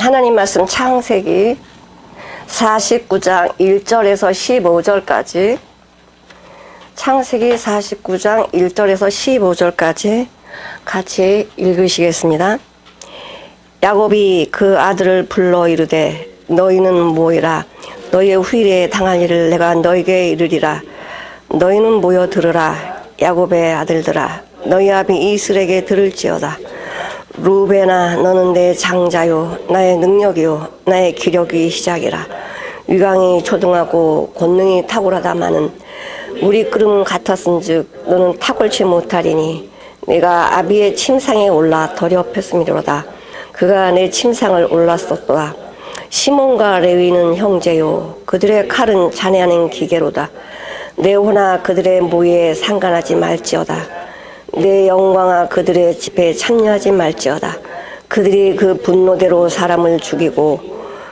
하나님 말씀 창세기 49장 1절에서 15절까지, 창세기 49장 1절에서 15절까지 같이 읽으시겠습니다. 야곱이 그 아들을 불러 이르되 너희는 모이라. 너희의 후일에 당할 일을 내가 너희에게 이르리라. 너희는 모여 들으라. 야곱의 아들들아, 너희 아비 이스라엘에게 들을지어다. 루벤아, 너는 내 장자요 나의 능력이요 나의 기력이 시작이라. 위강이 초등하고 권능이 탁월하다마는 우리 끓음 같았은즉 너는 탁월치 못하리니 내가 아비의 침상에 올라 더럽혔음이로다. 그가 내 침상을 올랐었도다. 시몬과 레위는 형제요 그들의 칼은 잔해하는 기계로다. 내 호나 그들의 모의에 상관하지 말지어다. 내 영광아 그들의 집에 참여하지 말지어다. 그들이 그 분노대로 사람을 죽이고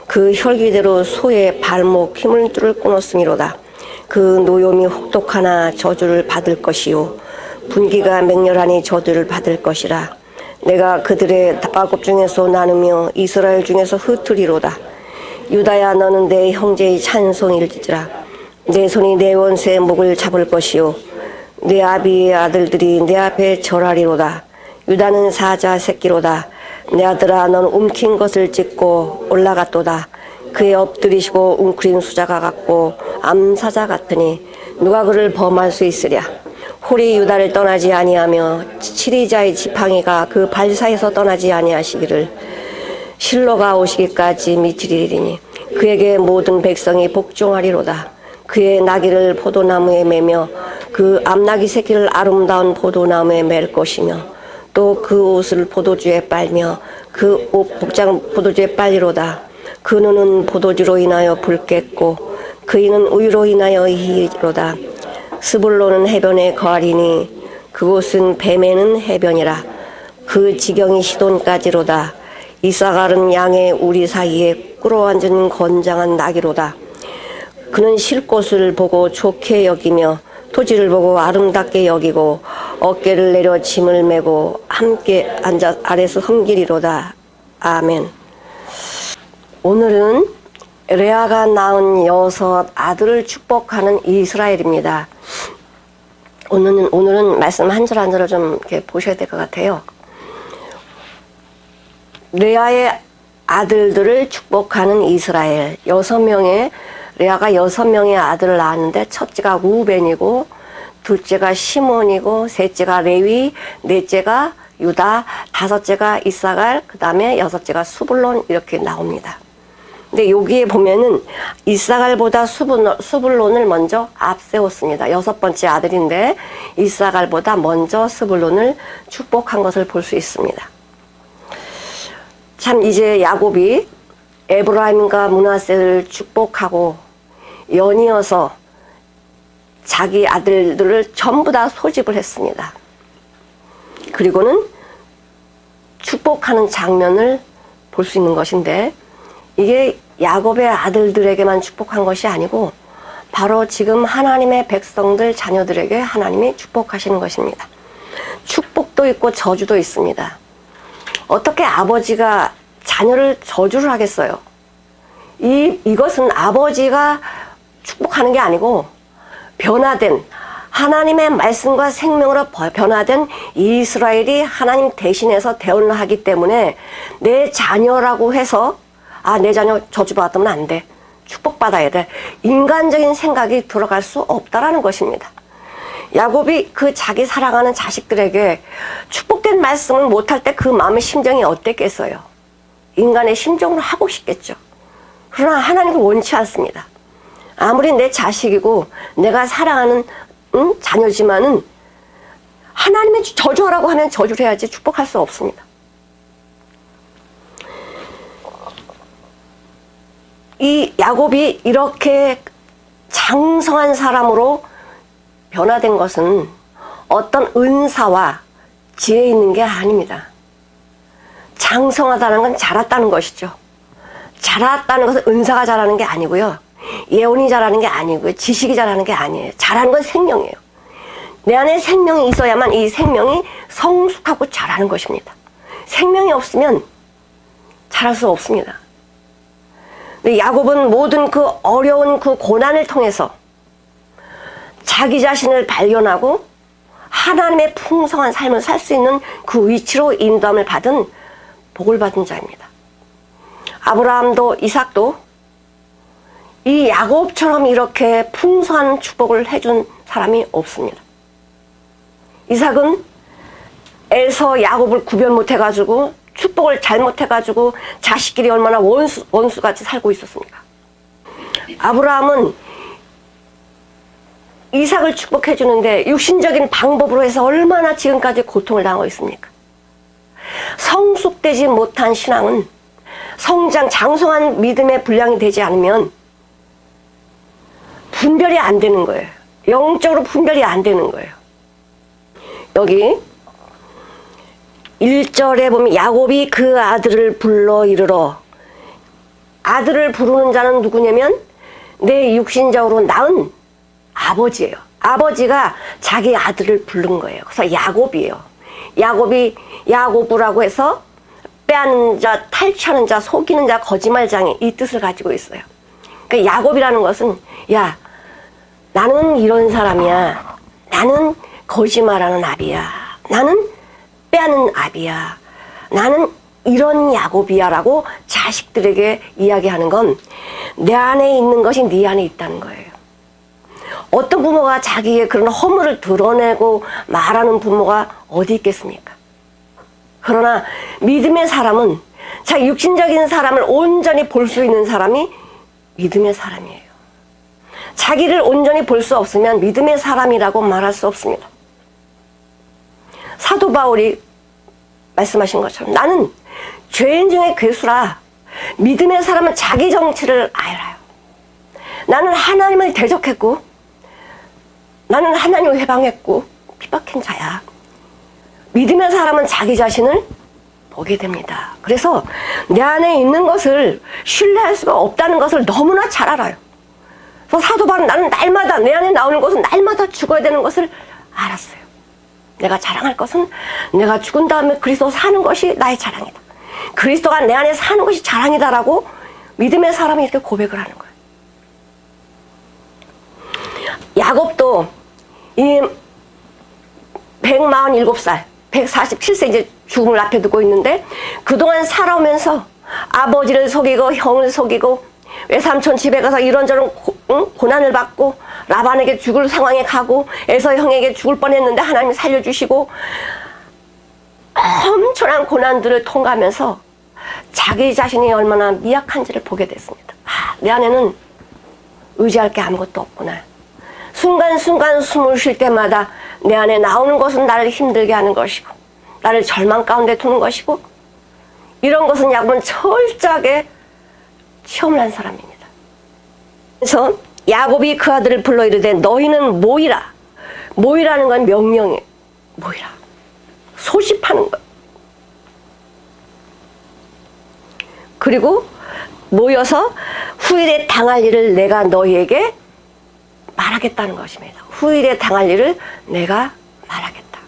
그 혈기대로 소의 발목 힘을 뚫을 끊었음이로다. 그 노염이 혹독하나 저주를 받을 것이요 분기가 맹렬하니 저주를 받을 것이라. 내가 그들의 다바곱 중에서 나누며 이스라엘 중에서 흩으리로다. 유다야, 너는 내 형제의 찬송일지라. 내 손이 내 원수의 목을 잡을 것이요 내 아비의 아들들이 내 앞에 절하리로다. 유다는 사자 새끼로다. 내 아들아, 넌 움킨 것을 찢고 올라갔도다. 그의 엎드리시고 웅크린 수자가 같고 암사자 같으니 누가 그를 범할 수 있으랴. 홀이 유다를 떠나지 아니하며 치리자의 지팡이가 그 발사에서 떠나지 아니하시기를 실로가 오시기까지 미치리니 그에게 모든 백성이 복종하리로다. 그의 나귀를 포도나무에 매며 그 암나귀 새끼를 아름다운 포도나무에 맬 것이며 또 그 옷을 포도주에 빨며 그 옷 복장 포도주에 빨리로다. 그 눈은 포도주로 인하여 붉겠고 그 이는 우유로 인하여 희로다. 스불론은 해변에 거하리니 그곳은 뱀에는 해변이라. 그 지경이 시돈까지로다. 이사갈은 양의 우리 사이에 꿇어앉은 건장한 나귀로다. 그는 쉴 곳을 보고 좋게 여기며 토지를 보고 아름답게 여기고 어깨를 내려 짐을 메고 함께 앉아 아래서 섬기리로다. 아멘. 오늘은 레아가 낳은 6 아들을 축복하는 이스라엘입니다. 오늘은 말씀 한 절 한 절을 좀 이렇게 보셔야 될 것 같아요. 레아의 아들들을 축복하는 이스라엘. 6명의 레아가 6명의 아들을 낳았는데 첫째가 루벤이고 둘째가 시몬이고 셋째가 레위, 넷째가 유다, 다섯째가 이사갈, 그 다음에 여섯째가 스불론 이렇게 나옵니다. 근데 여기에 보면은 이사갈보다 스불론을 먼저 앞세웠습니다. 6번째 아들인데 이사갈보다 먼저 스불론을 축복한 것을 볼 수 있습니다. 참 이제 야곱이 에브라임과 므낫세를 축복하고 연이어서 자기 아들들을 전부 다 소집을 했습니다. 그리고는 축복하는 장면을 볼 수 있는 것인데 이게 야곱의 아들들에게만 축복한 것이 아니고 바로 지금 하나님의 백성들 자녀들에게 하나님이 축복하시는 것입니다. 축복도 있고 저주도 있습니다. 어떻게 아버지가 자녀를 저주를 하겠어요? 이것은 아버지가 축복하는 게 아니고 변화된 하나님의 말씀과 생명으로 변화된 이스라엘이 하나님 대신해서 대언을 하기 때문에 내 자녀라고 해서 내 자녀 저주받으면 안 돼. 축복받아야 돼. 인간적인 생각이 들어갈 수 없다라는 것입니다. 야곱이 그 자기 사랑하는 자식들에게 축복된 말씀을 못할 때 그 마음의 심정이 어땠겠어요? 인간의 심정으로 하고 싶겠죠. 그러나 하나님은 원치 않습니다. 아무리 내 자식이고 내가 사랑하는 자녀지만은 하나님의 저주하라고 하면 저주를 해야지 축복할 수 없습니다. 이 야곱이 이렇게 장성한 사람으로 변화된 것은 어떤 은사와 지혜 있는 게 아닙니다. 장성하다는 건 자랐다는 것이죠. 자랐다는 것은 은사가 자라는 게 아니고요. 예언이 자라는 게 아니고요. 지식이 자라는 게 아니에요. 자라는 건 생명이에요. 내 안에 생명이 있어야만 이 생명이 성숙하고 자라는 것입니다. 생명이 없으면 자랄 수 없습니다. 근데 야곱은 모든 그 어려운 그 고난을 통해서 자기 자신을 발견하고 하나님의 풍성한 삶을 살 수 있는 그 위치로 인도함을 받은 복을 받은 자입니다. 아브라함도 이삭도 이 야곱처럼 이렇게 풍성한 축복을 해준 사람이 없습니다. 이삭은 에서 야곱을 구별 못해가지고 축복을 잘못해가지고 자식끼리 얼마나 원수같이 살고 있었습니까? 아브라함은 이삭을 축복해주는데 육신적인 방법으로 해서 얼마나 지금까지 고통을 당하고 있습니까? 성숙되지 못한 신앙은 장성한 믿음의 분량이 되지 않으면 분별이 안 되는 거예요. 영적으로 분별이 안 되는 거예요. 여기 1절에 보면 야곱이 그 아들을 불러 이르러, 아들을 부르는 자는 누구냐면 내 육신적으로 낳은 아버지예요. 아버지가 자기 아들을 부른 거예요. 그래서 야곱이에요. 야곱이 야고브라고 해서 빼앗는 자, 탈취하는 자, 속이는 자, 거짓말장애, 이 뜻을 가지고 있어요. 그러니까 야곱이라는 것은, 야, 나는 이런 사람이야. 나는 거짓말하는 아비야. 나는 빼앗는 아비야. 나는 이런 야곱이야 라고 자식들에게 이야기하는 건 내 안에 있는 것이 네 안에 있다는 거예요. 어떤 부모가 자기의 그런 허물을 드러내고 말하는 부모가 어디 있겠습니까? 그러나 믿음의 사람은 자기 육신적인 사람을 온전히 볼 수 있는 사람이 믿음의 사람이에요. 자기를 온전히 볼 수 없으면 믿음의 사람이라고 말할 수 없습니다. 사도 바울이 말씀하신 것처럼 나는 죄인 중에 괴수라. 믿음의 사람은 자기 정치를 알아요. 나는 하나님을 대적했고 나는 하나님을 회방했고 핍박한 자야. 믿음의 사람은 자기 자신을 보게 됩니다. 그래서 내 안에 있는 것을 신뢰할 수가 없다는 것을 너무나 잘 알아요. 그래서 사도 바울은 나는 날마다 내 안에 나오는 것은 날마다 죽어야 되는 것을 알았어요. 내가 자랑할 것은 내가 죽은 다음에 그리스도 사는 것이 나의 자랑이다. 그리스도가 내 안에 사는 것이 자랑이다라고 믿음의 사람이 이렇게 고백을 하는 거예요. 야곱도 이 147살, 147세 이제 죽음을 앞에 두고 있는데 그동안 살아오면서 아버지를 속이고 형을 속이고 외삼촌 집에 가서 이런저런 고난을 받고 라반에게 죽을 상황에 가고 에서 형에게 죽을 뻔했는데 하나님이 살려주시고 엄청난 고난들을 통과하면서 자기 자신이 얼마나 미약한지를 보게 됐습니다. 내 안에는 의지할 게 아무것도 없구나. 순간순간 숨을 쉴 때마다 내 안에 나오는 것은 나를 힘들게 하는 것이고 나를 절망 가운데 두는 것이고 이런 것은 야곱은 철저하게 시험을 한 사람입니다. 그래서 야곱이 그 아들을 불러 이르되 너희는 모이라. 모이라는 건 명령이에요. 모이라. 소집하는 것. 그리고 모여서 후일에 당할 일을 내가 너희에게 말하겠다는 것입니다. 후일에 당할 일을 내가 말하겠다.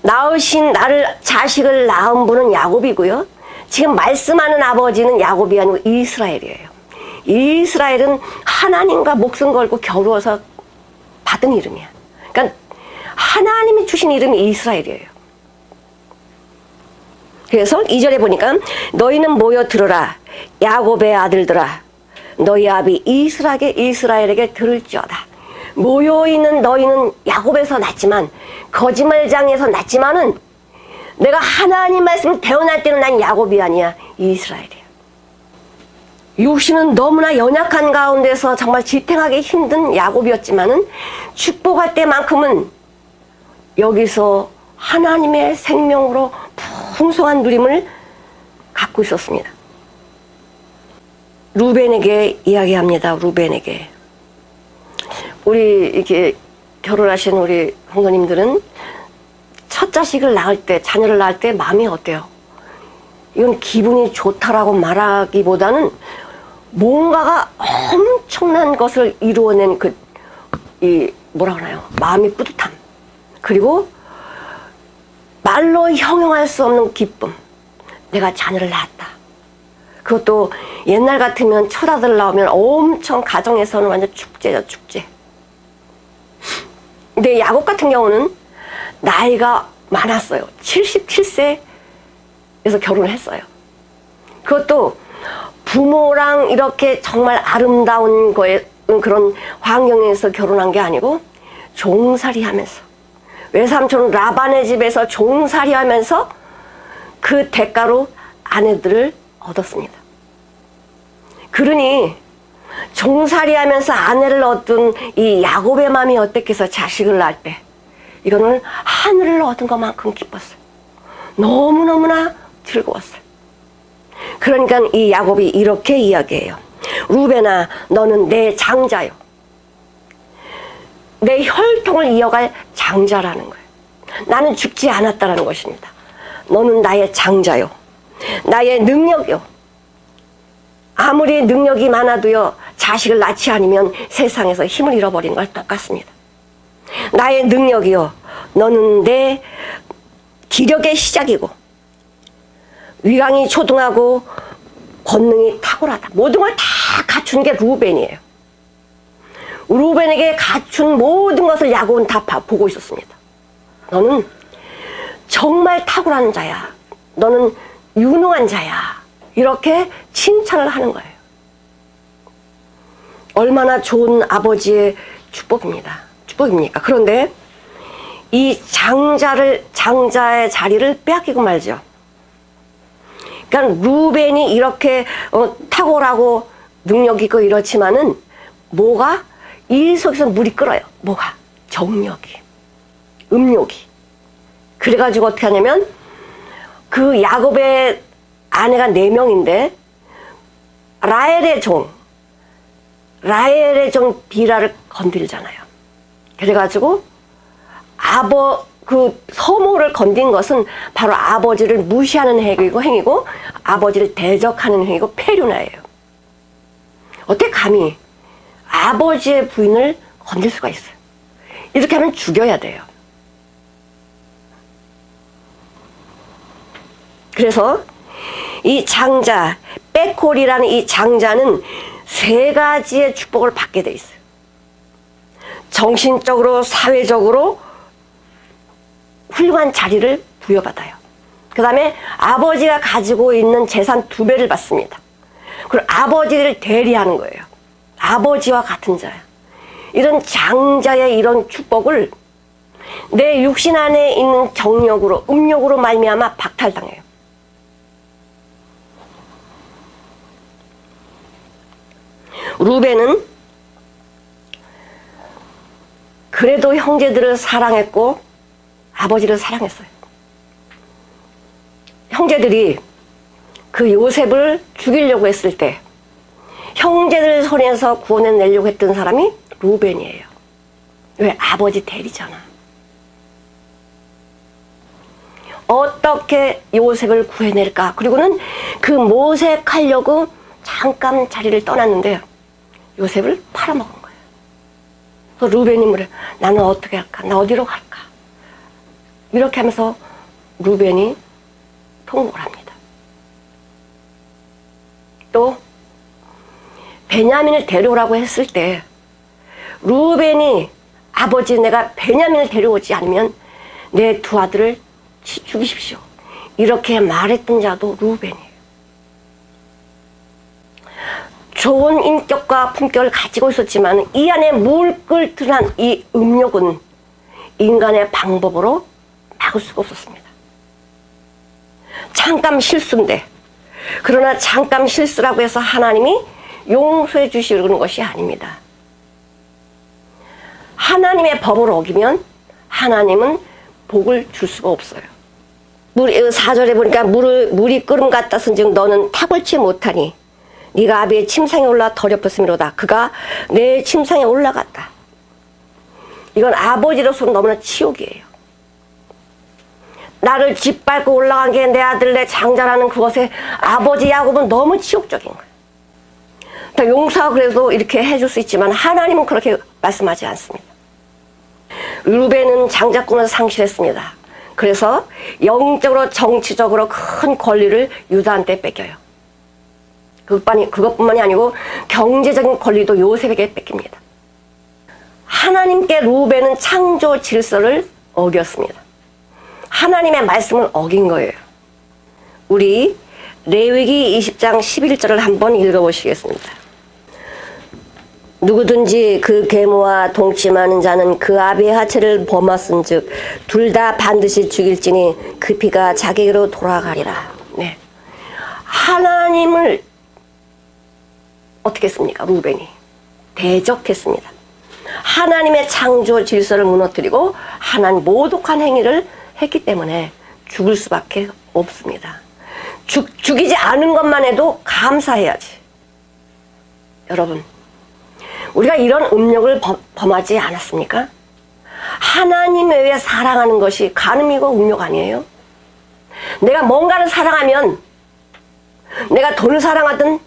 낳으신 나를 자식을 낳은 분은 야곱이고요. 지금 말씀하는 아버지는 야곱이 아니고 이스라엘이에요. 이스라엘은 하나님과 목숨 걸고 겨루어서 받은 이름이야. 그러니까 하나님이 주신 이름이 이스라엘이에요. 그래서 2절에 보니까 너희는 모여 들으라. 야곱의 아들들아. 너희 아비 이스라엘에게 들을지어다. 모여있는 너희는 야곱에서 났지만 거짓말장에서 났지만은 내가 하나님 말씀을 배워날 때는 난 야곱이 아니야. 이스라엘이야. 육신은 너무나 연약한 가운데서 정말 지탱하기 힘든 야곱이었지만은 축복할 때만큼은 여기서 하나님의 생명으로 풍성한 누림을 갖고 있었습니다. 루벤에게 이야기합니다. 루벤에게. 우리 이렇게 결혼하신 우리 성도님들은 첫 자식을 낳을 때, 자녀를 낳을 때 마음이 어때요? 이건 기분이 좋다라고 말하기보다는 뭔가가 엄청난 것을 이루어낸 뭐라 그러나요? 마음의 뿌듯함. 그리고 말로 형용할 수 없는 기쁨. 내가 자녀를 낳았다. 그것도 옛날 같으면 첫 아들 나오면 엄청 가정에서는 완전 축제죠, 축제. 근데 야곱 같은 경우는 나이가 많았어요. 77세에서 결혼을 했어요. 그것도 부모랑 이렇게 정말 아름다운 거에 그런 환경에서 결혼한 게 아니고 종살이 하면서, 외삼촌 라반의 집에서 종살이 하면서 그 대가로 아내들을 얻었습니다. 그러니 종살이 하면서 아내를 얻은 이 야곱의 마음이 어땠겠어. 자식을 낳을 때 이거는 하늘을 얻은 것만큼 기뻤어요. 너무너무나 즐거웠어요. 그러니까 이 야곱이 이렇게 이야기해요. 루벤아, 너는 내 장자요, 내 혈통을 이어갈 장자라는 거예요. 나는 죽지 않았다라는 것입니다. 너는 나의 장자요, 나의 능력이요. 아무리 능력이 많아도요, 자식을 낳지 않으면 세상에서 힘을 잃어버린 걸 똑같습니다. 나의 능력이요, 너는 내 기력의 시작이고 위강이 초등하고 권능이 탁월하다. 모든 걸 다 갖춘 게 루벤이에요. 루벤에게 갖춘 모든 것을 야곱은 다 보고 있었습니다. 너는 정말 탁월한 자야, 너는 유능한 자야, 이렇게 칭찬을 하는 거예요. 얼마나 좋은 아버지의 축복입니까? 그런데 이 장자의 자리를 빼앗기고 말죠. 그러니까 루벤이 이렇게 탁월하고 능력 있고 이렇지만은 뭐가 일 속에서 물이 끓어요. 뭐가? 정력이, 음욕이. 그래가지고 어떻게 하냐면 그 야곱의 아내가 4명인데 라헬의 종 비라를 건들잖아요. 그래가지고 그 서모를 건든 것은 바로 아버지를 무시하는 행위고 아버지를 대적하는 행위고 폐륜화예요. 어떻게 감히 아버지의 부인을 건들 수가 있어요. 이렇게 하면 죽여야 돼요. 그래서 이 장자, 빼콜이라는 이 장자는 3가지의 축복을 받게 돼 있어요. 정신적으로, 사회적으로 훌륭한 자리를 부여받아요. 그 다음에 아버지가 가지고 있는 재산 2배를 받습니다. 그리고 아버지를 대리하는 거예요. 아버지와 같은 자야. 이런 장자의 이런 축복을 내 육신 안에 있는 정욕으로, 음욕으로 말미암아 박탈당해요. 루벤은 그래도 형제들을 사랑했고 아버지를 사랑했어요. 형제들이 그 요셉을 죽이려고 했을 때 형제들 손에서 구원해내려고 했던 사람이 루벤이에요. 왜? 아버지 대리잖아. 어떻게 요셉을 구해낼까? 그리고는 그 모색하려고 잠깐 자리를 떠났는데 요셉을 팔아먹은 거예요. 그래서 루벤이 물어요. 나는 어떻게 할까? 나 어디로 갈까? 이렇게 하면서 루벤이 통곡을 합니다. 또 베냐민을 데려오라고 했을 때 루벤이 아버지, 내가 베냐민을 데려오지 않으면 내 2 아들을 죽이십시오, 이렇게 말했던 자도 루벤이에요. 좋은 인격과 품격을 가지고 있었지만 이 안에 물끓듯한 이 음욕은 인간의 방법으로 막을 수가 없었습니다. 잠깐 실수인데, 그러나 잠깐 실수라고 해서 하나님이 용서해 주시는 것이 아닙니다. 하나님의 법을 어기면 하나님은 복을 줄 수가 없어요. 4절에 보니까 물이 끓음 같았은즉 너는 탁월치 못하니 네가 아비의 침상에 올라 더럽혔음이로다. 그가 내 침상에 올라갔다. 이건 아버지로서는 너무나 치욕이에요. 나를 짓밟고 올라간 게 내 아들, 내 장자라는 그것에 아버지 야곱은 너무 치욕적인 거예요. 용서하고 그래도 이렇게 해줄 수 있지만 하나님은 그렇게 말씀하지 않습니다. 루벤은 장자권을 상실했습니다. 그래서 영적으로, 정치적으로 큰 권리를 유다한테 뺏겨요. 그것뿐만이 아니고 경제적인 권리도 요셉에게 뺏깁니다. 하나님께 루벤은 창조 질서를 어겼습니다. 하나님의 말씀을 어긴 거예요. 우리 레위기 20장 11절을 한번 읽어보시겠습니다. 누구든지 그 계모와 동침하는 자는 그 아비의 하체를 범하은즉 둘 다 반드시 죽일지니 그 피가 자기에게로 돌아가리라. 네. 하나님을 어떻게 했습니까? 루벤이 대적했습니다. 하나님의 창조 질서를 무너뜨리고 하나님 모독한 행위를 했기 때문에 죽을 수밖에 없습니다. 죽이지 않은 것만 해도 감사해야지. 여러분, 우리가 이런 음욕을 범하지 않았습니까? 하나님 외에 사랑하는 것이 간음이고 음욕 아니에요? 내가 뭔가를 사랑하면, 내가 돈을 사랑하든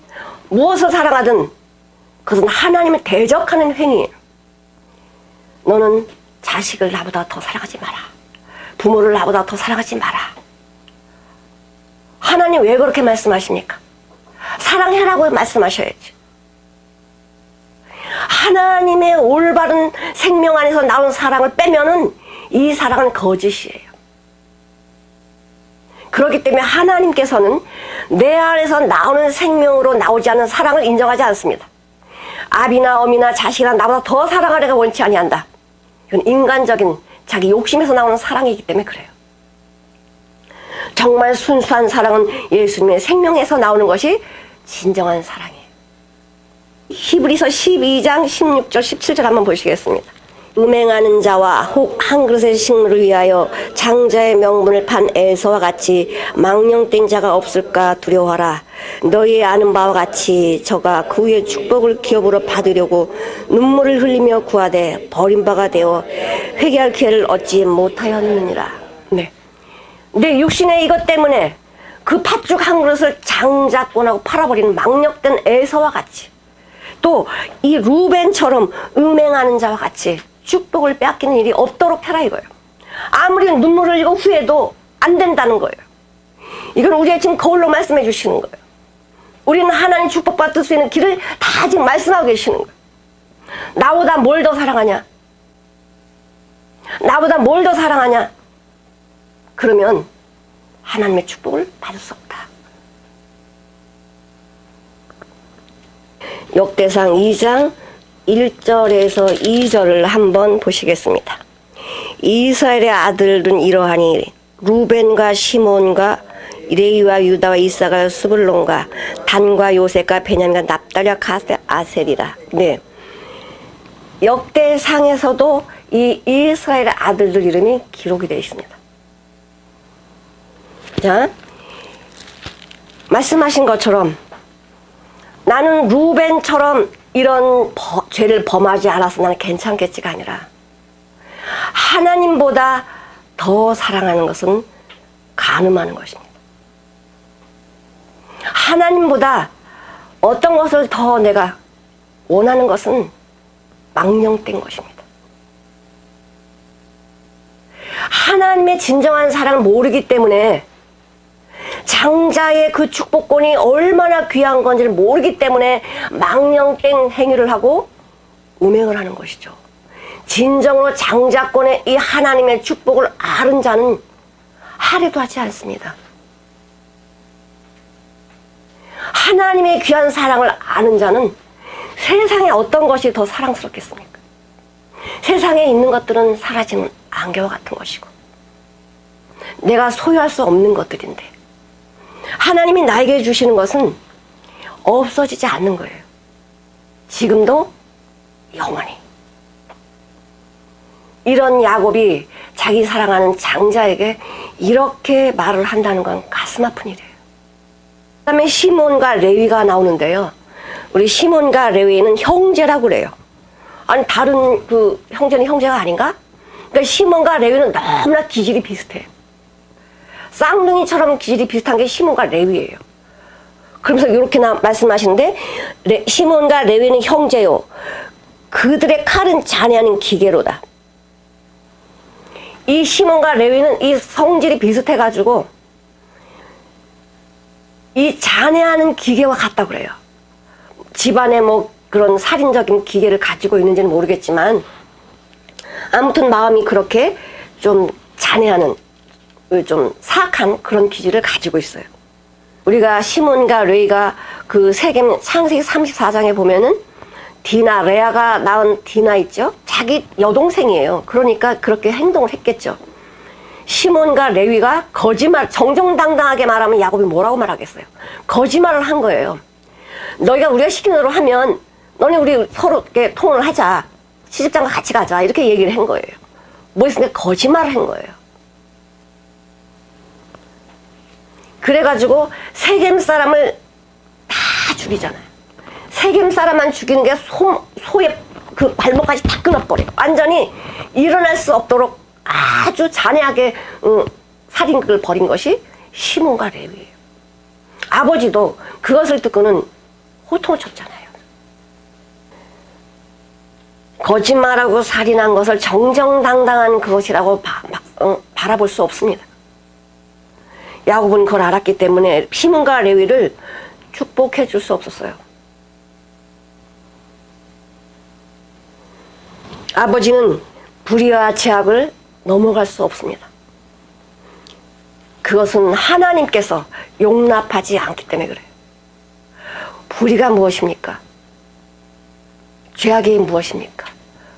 무엇을 사랑하든 그것은 하나님을 대적하는 행위예요. 너는 자식을 나보다 더 사랑하지 마라. 부모를 나보다 더 사랑하지 마라. 하나님 왜 그렇게 말씀하십니까? 사랑해라고 말씀하셔야지. 하나님의 올바른 생명 안에서 나온 사랑을 빼면은 이 사랑은 거짓이에요. 그렇기 때문에 하나님께서는 내 안에서 나오는 생명으로 나오지 않는 사랑을 인정하지 않습니다. 아비나 어미나 자식이나 나보다 더 사랑하려고 원치 아니한다. 이건 인간적인 자기 욕심에서 나오는 사랑이기 때문에 그래요. 정말 순수한 사랑은 예수님의 생명에서 나오는 것이 진정한 사랑이에요. 히브리서 12장 16절 17절 한번 보시겠습니다. 음행하는 자와 혹 한 그릇의 식물을 위하여 장자의 명분을 판 에서와 같이 망령된 자가 없을까 두려워하라. 너희 아는 바와 같이 저가 그 후에 축복을 기업으로 받으려고 눈물을 흘리며 구하되 버림바가 되어 회개할 기회를 얻지 못하였느니라. 네. 내 육신의 이것 때문에 그 팥죽 한 그릇을 장자권하고 팔아버리는 망령된 에서와 같이, 또 이 루벤처럼 음행하는 자와 같이 축복을 빼앗기는 일이 없도록 해라 이거예요. 아무리 눈물을 흘리고 후회도 안 된다는 거예요. 이건 우리의 지금 거울로 말씀해 주시는 거예요. 우리는 하나님 축복받을 수 있는 길을 다 지금 말씀하고 계시는 거예요. 나보다 뭘 더 사랑하냐? 나보다 뭘 더 사랑하냐? 그러면 하나님의 축복을 받을 수 없다. 역대상 2장 1절에서 2절을 한번 보시겠습니다. 이스라엘의 아들은 이러하니 루벤과 시몬과 레위와 유다와 이사가 스불론과 단과 요셉과 베냐민과 납달리와 가세 아셀이라. 네. 역대상에서도 이 이스라엘의 아들들 이름이 기록이 되어 있습니다. 자, 말씀하신 것처럼 나는 루벤처럼 이런 죄를 범하지 않아서 나는 괜찮겠지가 아니라 하나님보다 더 사랑하는 것은 간음하는 것입니다. 하나님보다 어떤 것을 더 내가 원하는 것은 망령된 것입니다. 하나님의 진정한 사랑을 모르기 때문에, 장자의 그 축복권이 얼마나 귀한 건지를 모르기 때문에 망령된 행위를 하고 음행을 하는 것이죠. 진정으로 장자권의 이 하나님의 축복을 아는 자는 하려도 하지 않습니다. 하나님의 귀한 사랑을 아는 자는 세상에 어떤 것이 더 사랑스럽겠습니까? 세상에 있는 것들은 사라지는 안개와 같은 것이고 내가 소유할 수 없는 것들인데, 하나님이 나에게 주시는 것은 없어지지 않는 거예요. 지금도 영원히. 이런 야곱이 자기 사랑하는 장자에게 이렇게 말을 한다는 건 가슴 아픈 일이에요. 그 다음에 시몬과 레위가 나오는데요. 우리 시몬과 레위는 형제라고 그래요. 아니 다른 그 형제는 형제가 아닌가? 그러니까 시몬과 레위는 너무나 기질이 비슷해요. 쌍둥이처럼 기질이 비슷한 게 시몬과 레위예요. 그러면서 이렇게 말씀하시는데, 시몬과 레위는 형제요. 그들의 칼은 잔이 아닌 기계로다. 이 시몬과 레위는 이 성질이 비슷해가지고 이 잔해하는 기계와 같다고 그래요. 집안에 뭐 그런 살인적인 기계를 가지고 있는지는 모르겠지만 아무튼 마음이 그렇게 좀 잔해하는, 좀 사악한 그런 기질을 가지고 있어요. 우리가 시몬과 레위가 그 창세기 34장에 보면은 디나, 레아가 낳은 디나 있죠? 자기 여동생이에요. 그러니까 그렇게 행동을 했겠죠. 시몬과 레위가 거짓말, 정정당당하게 말하면 야곱이 뭐라고 말하겠어요? 거짓말을 한 거예요. 우리가 시키는 대로 하면 너네 우리 서로 이렇게 통혼을 하자. 시집장가 같이 가자. 이렇게 얘기를 한 거예요. 뭐 있으니까 거짓말을 한 거예요. 그래가지고 세겜 사람을 다 죽이잖아요. 세겜 사람만 죽이는 게 소의 그 발목까지 다 끊어버려요. 완전히 일어날 수 없도록 아주 잔인하게 살인을 벌인 것이 시몬과 레위예요. 아버지도 그것을 듣고는 호통을 쳤잖아요. 거짓말하고 살인한 것을 정정당당한 그것이라고 바라볼 수 없습니다. 야곱은 그걸 알았기 때문에 시몬과 레위를 축복해 줄 수 없었어요. 아버지는 불의와 죄악을 넘어갈 수 없습니다. 그것은 하나님께서 용납하지 않기 때문에 그래요. 불의가 무엇입니까? 죄악이 무엇입니까?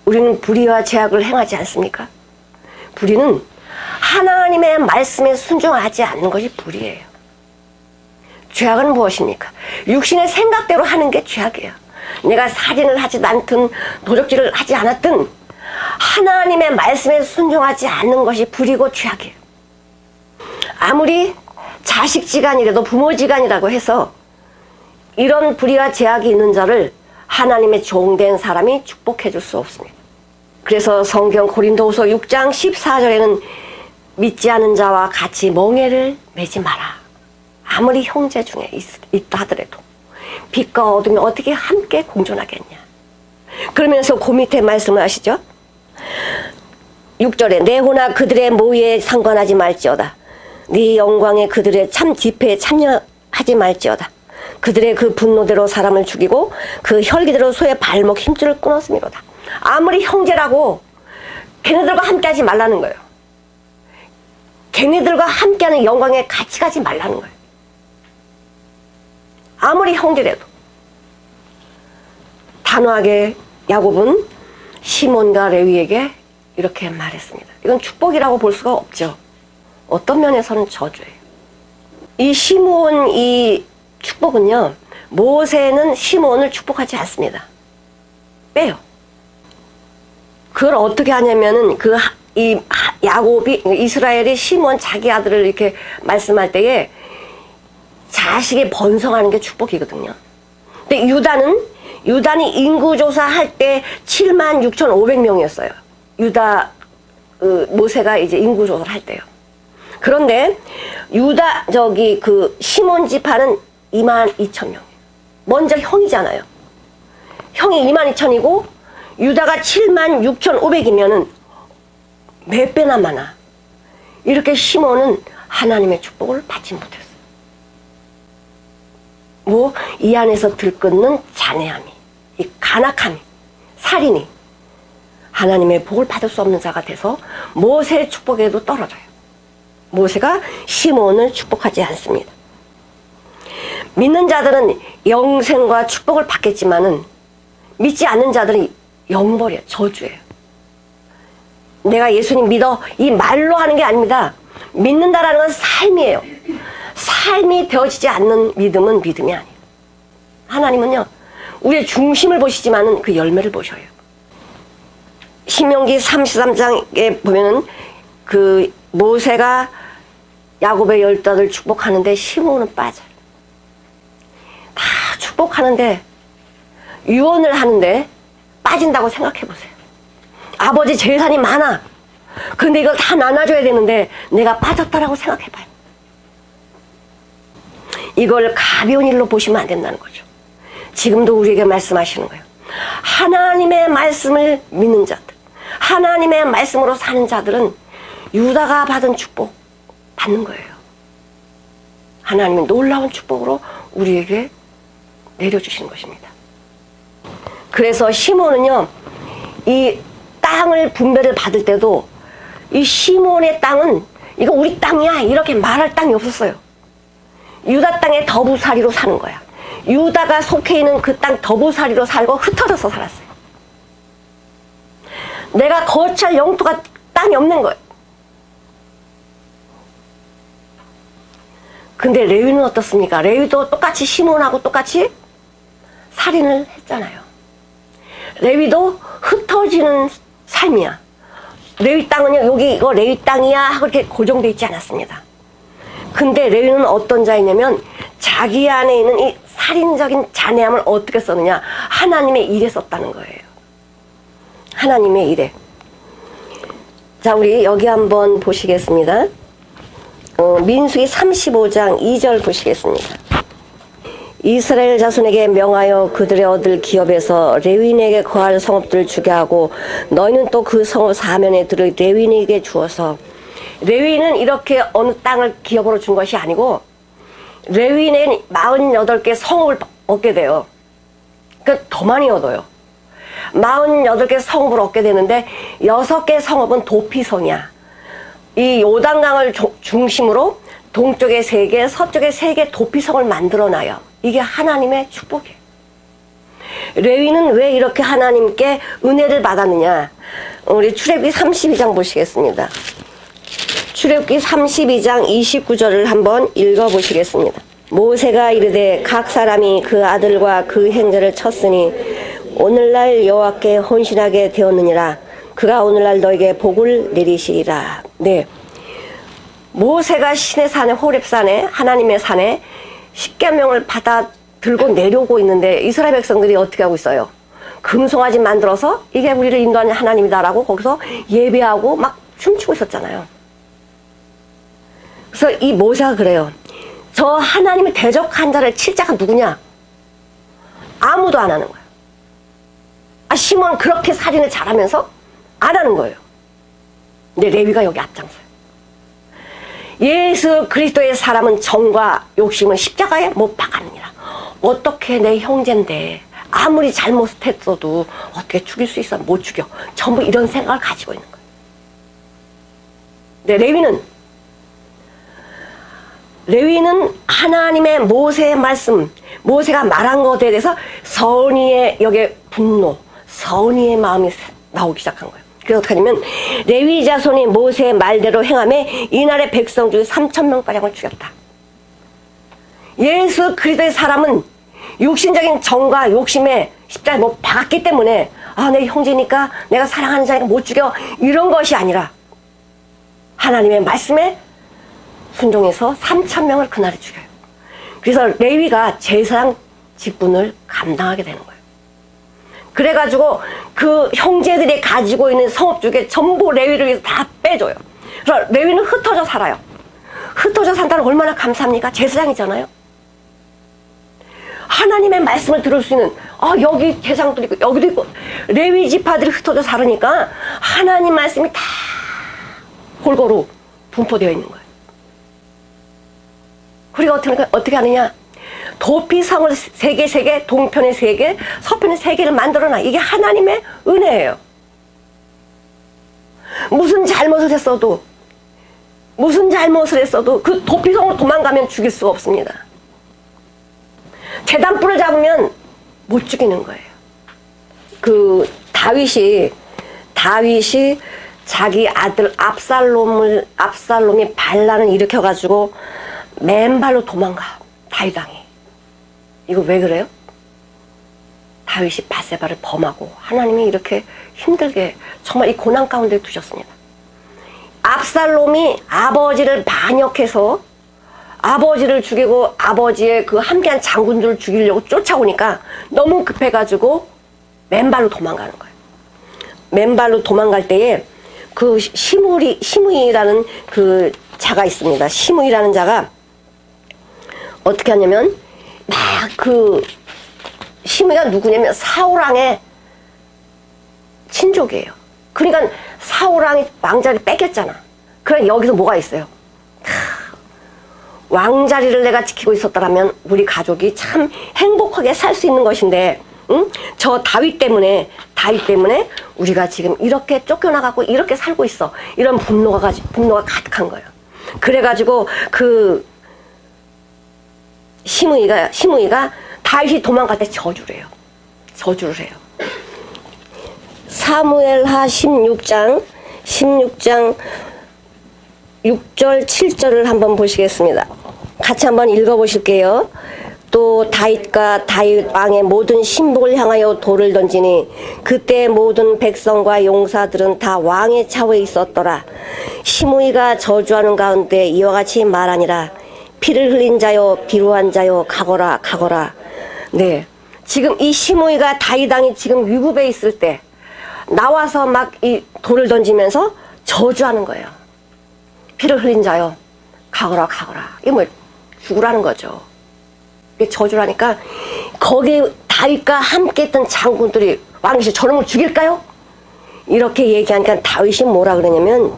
우리는 불의와 죄악을 행하지 않습니까? 불의는 하나님의 말씀에 순종하지 않는 것이 불의예요. 죄악은 무엇입니까? 육신의 생각대로 하는 게 죄악이에요. 내가 살인을 하지 않든 도적질을 하지 않았든 하나님의 말씀에 순종하지 않는 것이 불의고 죄악이에요. 아무리 자식지간이라도 부모지간이라고 해서 이런 불의와 죄악이 있는 자를 하나님의 종된 사람이 축복해 줄 수 없습니다. 그래서 성경 고린도후서 6장 14절에는 믿지 않은 자와 같이 멍에를 매지 마라. 아무리 형제 중에 있다 하더라도 빛과 어둠이 어떻게 함께 공존하겠냐. 그러면서 그 밑에 말씀을 하시죠. 6절에 내 호나 그들의 모의에 상관하지 말지어다. 네 영광에 그들의 참 집회에 참여하지 말지어다. 그들의 그 분노대로 사람을 죽이고 그 혈기대로 소의 발목 힘줄을 끊었음이로다. 아무리 형제라고 걔네들과 함께하지 말라는 거예요. 걔네들과 함께하는 영광에 같이 가지 말라는 거예요. 아무리 형제라도. 단호하게 야곱은 시몬과 레위에게 이렇게 말했습니다. 이건 축복이라고 볼 수가 없죠. 어떤 면에서는 저주예요. 이 시몬 이 축복은요, 모세는 시몬을 축복하지 않습니다. 빼요. 그걸 어떻게 하냐면은 이 야곱이, 이스라엘이 시몬 자기 아들을 이렇게 말씀할 때에 자식이 번성하는 게 축복이거든요. 근데 유단이 인구조사 할 때 76,500명이었어요. 모세가 이제 인구조사를 할 때요. 그런데 시몬 지파는 22,000명. 먼저 형이잖아요. 형이 22,000이고 유다가 76,500이면은 몇 배나 많아. 이렇게 시몬은 하나님의 축복을 받지 못했어요. 이 안에서 들끓는 잔해함이, 이 간악함이, 살인이 하나님의 복을 받을 수 없는 자가 돼서 모세의 축복에도 떨어져요. 모세가 시몬을 축복하지 않습니다. 믿는 자들은 영생과 축복을 받겠지만은 믿지 않는 자들은 영벌이에요. 저주예요. 내가 예수님 믿어 이 말로 하는 게 아닙니다. 믿는다라는 건 삶이에요. 삶이 되어지지 않는 믿음은 믿음이 아니에요. 하나님은요, 우리의 중심을 보시지만은 그 열매를 보셔요. 신명기 33장에 보면은 모세가 야곱의 열단을 축복하는데 시몬은 빠져요. 다 축복하는데 유언을 하는데 빠진다고 생각해 보세요. 아버지 재산이 많아. 근데 이걸 다 나눠줘야 되는데 내가 빠졌다라고 생각해 봐요. 이걸 가벼운 일로 보시면 안 된다는 거죠. 지금도 우리에게 말씀하시는 거예요. 하나님의 말씀을 믿는 자들, 하나님의 말씀으로 사는 자들은 유다가 받은 축복 받는 거예요. 하나님이 놀라운 축복으로 우리에게 내려주시는 것입니다. 그래서 시몬은요, 이 땅을 분배를 받을 때도 이 시몬의 땅은 이거 우리 땅이야 이렇게 말할 땅이 없었어요. 유다 땅에 더부살이로 사는 거야. 유다가 속해 있는 그 땅 더부살이로 살고 흩어져서 살았어요. 내가 거처할 영토가 땅이 없는 거예요. 근데 레위는 어떻습니까? 레위도 똑같이 시몬하고 똑같이 살인을 했잖아요. 레위도 흩어지는 삶이야. 레위 땅은요, 여기 이거 레위 땅이야 하고 이렇게 고정되어 있지 않았습니다. 근데 레위는 어떤 자이냐면 자기 안에 있는 이 살인적인 잔해함을 어떻게 썼느냐, 하나님의 일에 썼다는 거예요. 하나님의 일에. 자, 우리 여기 한번 보시겠습니다. 민수기 35장 2절 보시겠습니다. 이스라엘 자손에게 명하여 그들의 얻을 기업에서 레위인에게 거할 성읍들을 주게 하고 너희는 또 그 성읍 사면에 들의 레위인에게 주어서. 레위인은 이렇게 어느 땅을 기업으로 준 것이 아니고 레위인은 48개 성읍을 얻게 돼요. 그러니까 더 많이 얻어요. 48개 성읍을 얻게 되는데 6개 성읍은 도피성이야. 이 요단강을 중심으로 동쪽에 3개, 서쪽에 3개 도피성을 만들어놔요. 이게 하나님의 축복이에요. 레위는 왜 이렇게 하나님께 은혜를 받았느냐? 우리 출애굽기 32장 보시겠습니다. 출애굽기 32장 29절을 한번 읽어보시겠습니다. 모세가 이르되 각 사람이 그 아들과 그 형제를 쳤으니 오늘날 여호와께 헌신하게 되었느니라. 그가 오늘날 너에게 복을 내리시리라. 네, 모세가 신의 산에, 호렙산에, 하나님의 산에 십계명을 받아 들고 내려오고 있는데 이스라엘 백성들이 어떻게 하고 있어요? 금송아지 만들어서 이게 우리를 인도하는 하나님이다라고 거기서 예배하고 막 춤추고 있었잖아요. 그래서 이 모세가 그래요. 저 하나님의 대적한 자를 칠 자가 누구냐? 아무도 안 하는 거예요. 아, 시몬은 그렇게 살인을 잘하면서 안 하는 거예요. 근데 레위가 여기 앞장서요. 예수 그리스도의 사람은 정과 욕심은 십자가에 못 박았느니라. 어떻게 내 형제인데 아무리 잘못했어도 어떻게 죽일 수 있어? 못 죽여. 전부 이런 생각을 가지고 있는 거예요. 근데 레위는 하나님의 모세의 말씀, 모세가 말한 것에 대해서 서은이의 여기에 분노, 서은이의 마음이 나오기 시작한 거예요. 그래서 어떻게 하냐면 레위 자손이 모세의 말대로 행함에 이날의 백성 중에 3,000명가량을 죽였다. 예수 그리스도의 사람은 육신적인 정과 욕심에 십자가에 못 박았기 때문에 아, 내 형제니까 내가 사랑하는 자니까 못 죽여 이런 것이 아니라 하나님의 말씀에 순종해서 3,000명을 그날에 죽여요. 그래서 레위가 제사장 직분을 감당하게 되는 거예요. 그래가지고 그 형제들이 가지고 있는 성읍 중에 전부 레위를 위해서 다 빼줘요. 그래서 레위는 흩어져 살아요. 흩어져 산다는 얼마나 감사합니까? 제사장이잖아요. 하나님의 말씀을 들을 수 있는, 아, 여기 제사장도 있고 여기도 있고 레위 지파들이 흩어져 살으니까 하나님 말씀이 다 골고루 분포되어 있는 거예요. 우리가 어떻게 하느냐? 도피성을 3개, 동편에 3개, 서편에 3개를 만들어놔. 이게 하나님의 은혜예요. 무슨 잘못을 했어도 그 도피성으로 도망가면 죽일 수가 없습니다. 제단불을 잡으면 못 죽이는 거예요. 그 다윗이 자기 아들 압살롬이 반란을 일으켜가지고 맨발로 도망가. 다윗왕이. 이거 왜 그래요? 다윗이 밧세바를 범하고 하나님이 이렇게 힘들게 정말 이 고난 가운데 두셨습니다. 압살롬이 아버지를 반역해서 아버지를 죽이고 아버지의 그 함께한 장군들을 죽이려고 쫓아오니까 너무 급해가지고 맨발로 도망가는 거예요. 맨발로 도망갈 때에 그 시므이라는 그 자가 있습니다. 시므이라는 자가 어떻게 하냐면 막 그 시므이가 누구냐면 사울왕의 친족이에요. 그러니까 사울왕이 왕자를 뺏겼잖아. 그럼 여기서 뭐가 있어요? 왕자리를 내가 지키고 있었더라면 우리 가족이 참 행복하게 살 수 있는 것인데, 응? 저 다윗 때문에 우리가 지금 이렇게 쫓겨나가고 이렇게 살고 있어. 이런 분노가 가득한 거예요. 그래가지고 그 시므이가 다윗이 도망갈 때 저주를 해요. 사무엘하 16장 6절 7절을 한번 보시겠습니다. 같이 한번 읽어보실게요. 또 다윗과 다윗 왕의 모든 신복을 향하여 돌을 던지니 그때 모든 백성과 용사들은 다 왕의 차후에 있었더라. 시므이가 저주하는 가운데 이와 같이 말하니라. 피를 흘린 자요 비루한 자요 가거라. 네, 지금 이 시므이가 다윗 왕이 지금 위급에 있을 때 나와서 막 이 돌을 던지면서 저주하는 거예요. 피를 흘린 자요 가거라. 이게 뭐 죽으라는 거죠. 이게 저주라니까 거기 다윗과 함께 했던 장군들이 왕이시 저놈을 죽일까요? 이렇게 얘기하니까 다윗이 뭐라 그러냐면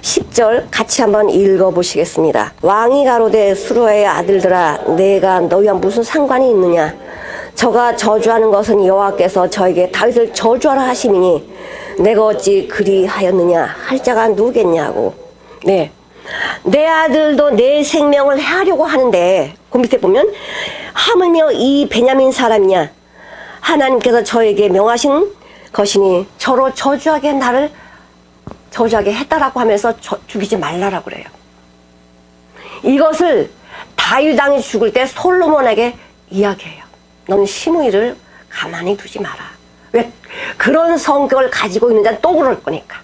10절 같이 한번 읽어보시겠습니다. 왕이 가로되 수르의 아들들아 내가 너희와 무슨 상관이 있느냐. 저가 저주하는 것은 여호와께서 저에게 다윗을 저주하라 하심이니 내가 어찌 그리하였느냐 할 자가 누구겠냐고. 네, 내 아들도 내 생명을 해하려고 하는데 그 밑에 보면 하물며 이 베냐민 사람이냐 하나님께서 저에게 명하신 것이니 저로 저주하게 나를 저주하게 했다라고 하면서 죽이지 말라라고 그래요. 이것을 다윗 왕이 죽을 때 솔로몬에게 이야기해요. 너는 시므이를 가만히 두지 마라. 왜? 그런 성격을 가지고 있는 자는 또 그럴 거니까.